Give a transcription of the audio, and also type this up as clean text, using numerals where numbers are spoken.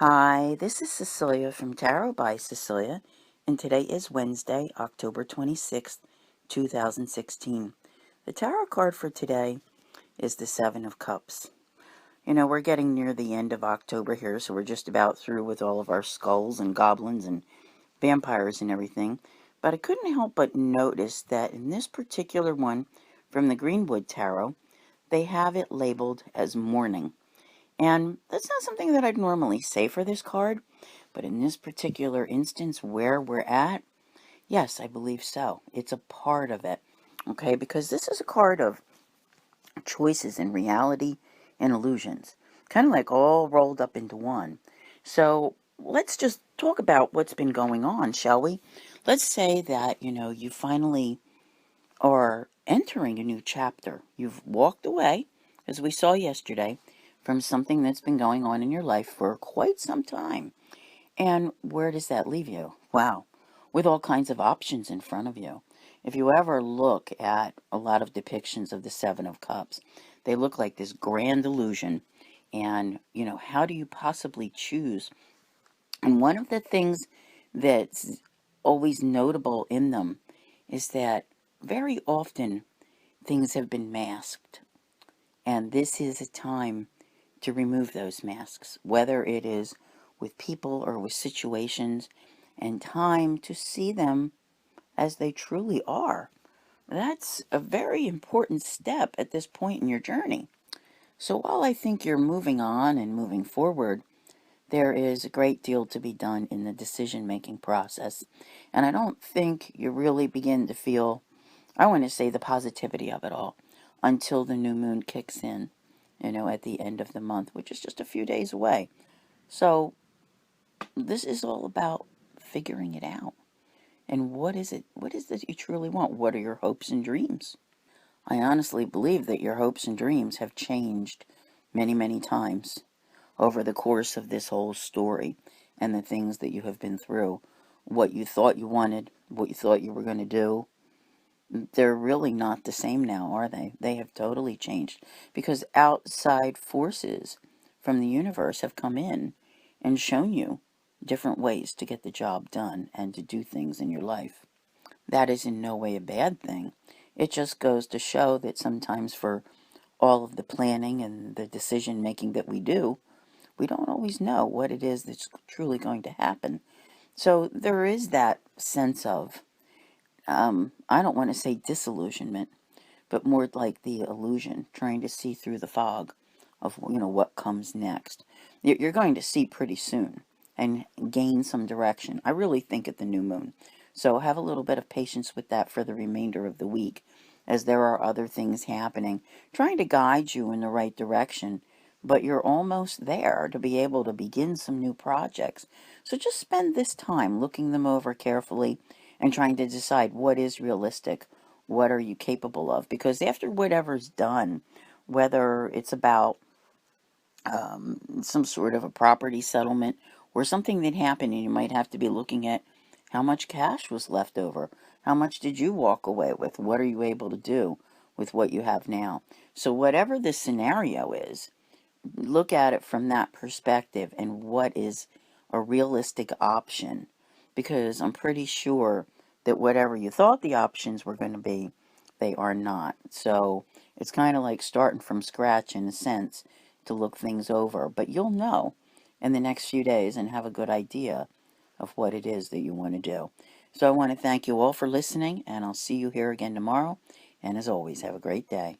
Hi, this is Cecilia from Tarot by Cecilia, and today is Wednesday, October 26th, 2016. The tarot card for today is the Seven of Cups. You know, we're getting near the end of October here, so we're just about through with all of our skulls and goblins and vampires and everything. But I couldn't help but notice that in this particular one from the Greenwood Tarot, they have it labeled as mourning. And that's not something that I'd normally say for this card, but in this particular instance where we're at, yes, I believe so. It's a part of it, okay? Because this is a card of choices in reality and illusions, kind of like all rolled up into one. So let's just talk about what's been going on, shall we? Let's say that, you finally are entering a new chapter. You've walked away, as we saw yesterday, from something that's been going on in your life for quite some time. And where does that leave you? Wow, with all kinds of options in front of you. If you ever look at a lot of depictions of the Seven of Cups, they look like this grand illusion. And, how do you possibly choose? And one of the things that's always notable in them is that very often things have been masked. And this is a time to remove those masks, whether it is with people or with situations, and time to see them as they truly are. That's a very important step at this point in your journey. So while I think you're moving on and moving forward, there is a great deal to be done in the decision-making process. And I don't think you really begin to feel, I want to say, the positivity of it all until the new moon kicks in, at the end of the month, which is just a few days away. So this is all about figuring it out. And what is it? What is it you truly want? What are your hopes and dreams? I honestly believe that your hopes and dreams have changed many, many times over the course of this whole story and the things that you have been through. What you thought you wanted, what you thought you were going to do, they're really not the same now, are they? They have totally changed because outside forces from the universe have come in and shown you different ways to get the job done and to do things in your life. That is in no way a bad thing. It just goes to show that sometimes for all of the planning and the decision making that we do, we don't always know what it is that's truly going to happen. So there is that sense of, I don't want to say disillusionment, but more like the illusion, trying to see through the fog of, what comes next. You're going to see pretty soon and gain some direction. I really think at the new moon. So have a little bit of patience with that for the remainder of the week, as there are other things happening, trying to guide you in the right direction, but you're almost there to be able to begin some new projects. So just spend this time looking them over carefully and trying to decide what is realistic, what are you capable of? Because after whatever's done, whether it's about some sort of a property settlement or something that happened, and you might have to be looking at how much cash was left over, how much did you walk away with, what are you able to do with what you have now. So whatever the scenario is, look at it from that perspective and what is a realistic option, because I'm pretty sure that whatever you thought the options were going to be, they are not. So it's kind of like starting from scratch in a sense to look things over, but you'll know in the next few days and have a good idea of what it is that you want to do. So I want to thank you all for listening, and I'll see you here again tomorrow. And as always, have a great day.